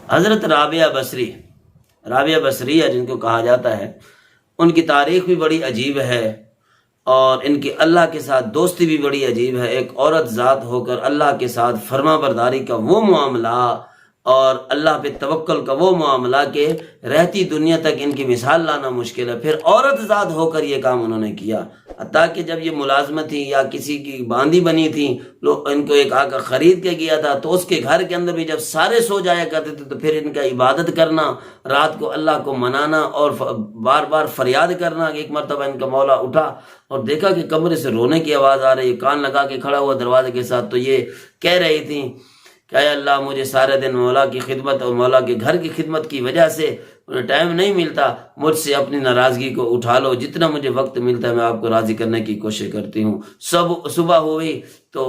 حضرت رابعہ بصریہ جن کو کہا جاتا ہے، ان کی تاریخ بھی بڑی عجیب ہے اور ان کی اللہ کے ساتھ دوستی بھی بڑی عجیب ہے۔ ایک عورت ذات ہو کر اللہ کے ساتھ فرما برداری کا وہ معاملہ اور اللہ پہ توکل کا وہ معاملہ کہ رہتی دنیا تک ان کی مثال لانا مشکل ہے، پھر عورت ذات ہو کر یہ کام انہوں نے کیا۔ حتیٰ کہ جب یہ ملازمت تھی یا کسی کی باندی بنی تھی، لوگ ان کو ایک آقا خرید کے گیا تھا، تو اس کے گھر کے اندر بھی جب سارے سو جایا کرتے تھے تو پھر ان کا عبادت کرنا، رات کو اللہ کو منانا اور بار بار فریاد کرنا۔ ایک مرتبہ ان کا مولا اٹھا اور دیکھا کہ کمرے سے رونے کی آواز آ رہی ہے، کان لگا کے کھڑا ہوا دروازے کے ساتھ، تو یہ کہہ رہی تھی کہ اے اللہ، مجھے سارے دن مولا کی خدمت اور مولا کے گھر کی خدمت کی وجہ سے انہیں ٹائم نہیں ملتا، مجھ سے اپنی ناراضگی کو اٹھا لو، جتنا مجھے وقت ملتا ہے میں آپ کو راضی کرنے کی کوشش کرتی ہوں۔ صبح ہوئی تو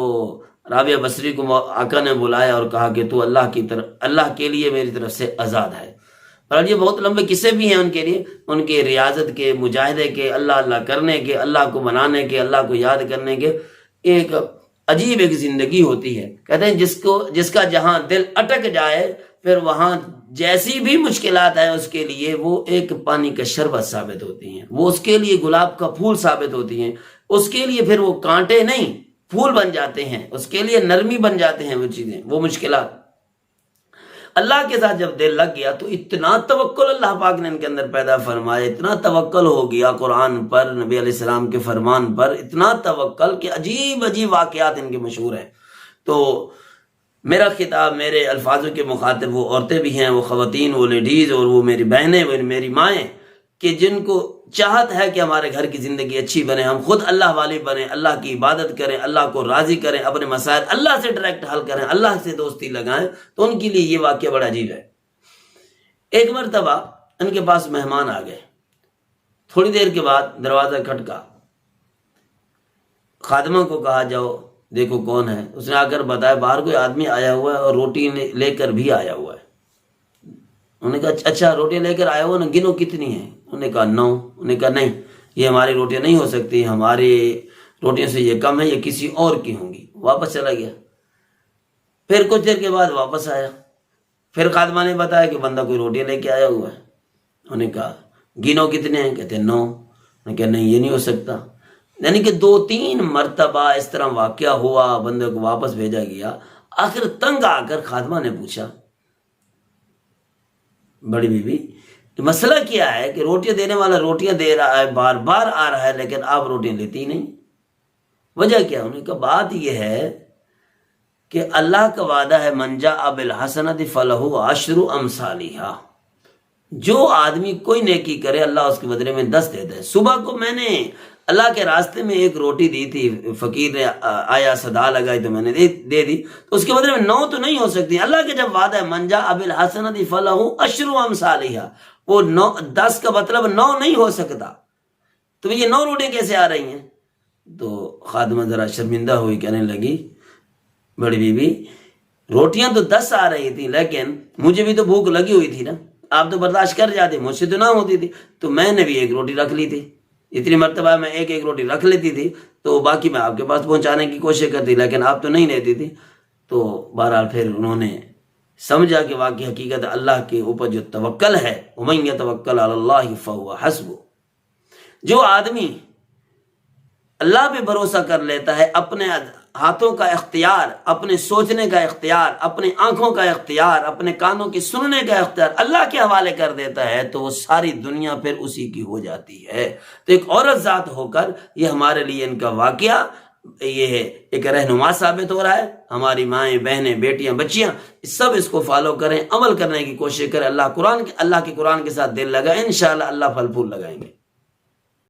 رابعہ بصری کو آقا نے بلایا اور کہا کہ تو اللہ کے لیے میری طرف سے آزاد ہے۔ اور یہ بہت لمبے قصے بھی ہیں ان کے لیے، ان کے ریاضت کے، مجاہدے کے، اللہ کرنے کے، اللہ کو منانے کے، اللہ کو یاد کرنے کے۔ ایک عجیب ایک زندگی ہوتی ہے، کہتے ہیں جس کا جہاں دل اٹک جائے پھر وہاں جیسی بھی مشکلات ہیں اس کے لیے وہ ایک پانی کا شربت ثابت ہوتی ہیں، وہ اس کے لیے گلاب کا پھول ثابت ہوتی ہیں، اس کے لیے پھر وہ کانٹے نہیں پھول بن جاتے ہیں، اس کے لیے نرمی بن جاتے ہیں وہ چیزیں، وہ مشکلات۔ اللہ کے ساتھ جب دل لگ گیا تو اتنا توکل اللہ پاک نے ان کے اندر پیدا فرمایا، اتنا توکل ہو گیا قرآن پر، نبی علیہ السلام کے فرمان پر، اتنا توکل کہ عجیب عجیب واقعات ان کے مشہور ہیں۔ تو میرا خطاب، میرے الفاظوں کے مخاطب وہ عورتیں بھی ہیں، وہ خواتین، وہ لیڈیز، اور وہ میری بہنیں، وہ میری مائیں، کہ جن کو چاہت ہے کہ ہمارے گھر کی زندگی اچھی بنے، ہم خود اللہ والے بنیں، اللہ کی عبادت کریں، اللہ کو راضی کریں، اپنے مسائل اللہ سے ڈائریکٹ حل کریں، اللہ سے دوستی لگائیں، تو ان کے لیے یہ واقعہ بڑا عجیب ہے۔ ایک مرتبہ ان کے پاس مہمان آ گئے، تھوڑی دیر کے بعد دروازہ کھٹکا، خادمہ کو کہا جاؤ دیکھو کون ہے۔ اس نے آ کر بتایا باہر کوئی آدمی آیا ہوا ہے اور روٹی لے کر بھی آیا ہوا ہے۔ انہوں نے کہا اچھا روٹی لے کر آیا ہوا نا، گنو کتنی ہیں؟ انہوں نے کہا 9۔ انہوں نے کہا نہیں، یہ ہماری روٹیاں نہیں ہو سکتی، ہماری روٹیوں سے یہ کم ہے، یہ کسی اور کی ہوں گی۔ واپس چلا گیا، پھر کچھ دیر کے بعد واپس آیا، پھر خادمہ نے بتایا کہ بندہ کوئی روٹیاں لے کے آیا ہوا ہے۔ انہوں نے کہا گنو کتنے ہیں؟ کہتے ہیں 9۔ انہوں نے کہا نہیں، یہ نہیں ہو سکتا۔ یعنی کہ 2-3 مرتبہ اس طرح واقعہ ہوا، بندے کو واپس بھیجا گیا۔ آخر تنگ آ کر خادمہ نے پوچھا بڑی بیوی مسئلہ کیا ہے کہ روٹیاں دینے والا روٹیاں دے رہا ہے، بار بار آ رہا ہے، لیکن آپ روٹیاں لیتی نہیں، وجہ کیا؟ انہوں نے کہا بات یہ ہے کہ اللہ کا وعدہ ہے من جاء بالحسنۃ فلہ عشر امثالھا، جو آدمی کوئی نیکی کرے اللہ اس کے بدلے میں 10 دیتا ہے۔ صبح کو میں نے اللہ کے راستے میں ایک روٹی دی تھی، فقیر نے آیا صدا لگائی تو میں نے دے دی، تو اس کے بدلے میں 9 تو نہیں ہو سکتی۔ اللہ کے جب وعدہ ہے من جاء بالحسنۃ فلہ عشر امثالھا، وہ 10 کا مطلب 9 نہیں ہو سکتا، تو یہ 9 روٹیاں کیسے آ رہی ہیں؟ تو خادمہ ذرا شرمندہ ہوئی، کہنے لگی بڑی بیوی روٹیاں تو 10 آ رہی تھی، لیکن مجھے بھی تو بھوک لگی ہوئی تھی نا، آپ تو برداشت کر جاتے، مجھ سے تو نہ ہوتی تھی، تو میں نے بھی ایک روٹی رکھ لی تھی۔ اتنی مرتبہ میں ایک روٹی رکھ لیتی تھی تو باقی میں آپ کے پاس پہنچانے کی کوشش کرتی، لیکن آپ تو نہیں لیتی تھی۔ تو بہرحال پھر انہوں نے سمجھا کہ واقعی حقیقت اللہ کے اوپر جو توکل ہے، وَمَن يَتَوَكَّلْ عَلَى اللَّهِ فَهُوَ حَسْبُهُ، جو آدمی اللہ پہ بھروسہ کر لیتا ہے، اپنے ہاتھوں کا اختیار، اپنے سوچنے کا اختیار، اپنے آنکھوں کا اختیار، اپنے کانوں کی سننے کا اختیار اللہ کے حوالے کر دیتا ہے تو وہ ساری دنیا پھر اسی کی ہو جاتی ہے۔ تو ایک عورت ذات ہو کر یہ ہمارے لیے ان کا واقعہ یہ ایک رہنما ثابت ہو رہا ہے۔ ہماری مائیں، بہنیں، بیٹیاں، بچیاں سب اس کو فالو کریں، عمل کرنے کی کوشش کریں، اللہ کے قرآن کے ساتھ دل لگائیں، انشاءاللہ اللہ پھل پھول لگائیں گے۔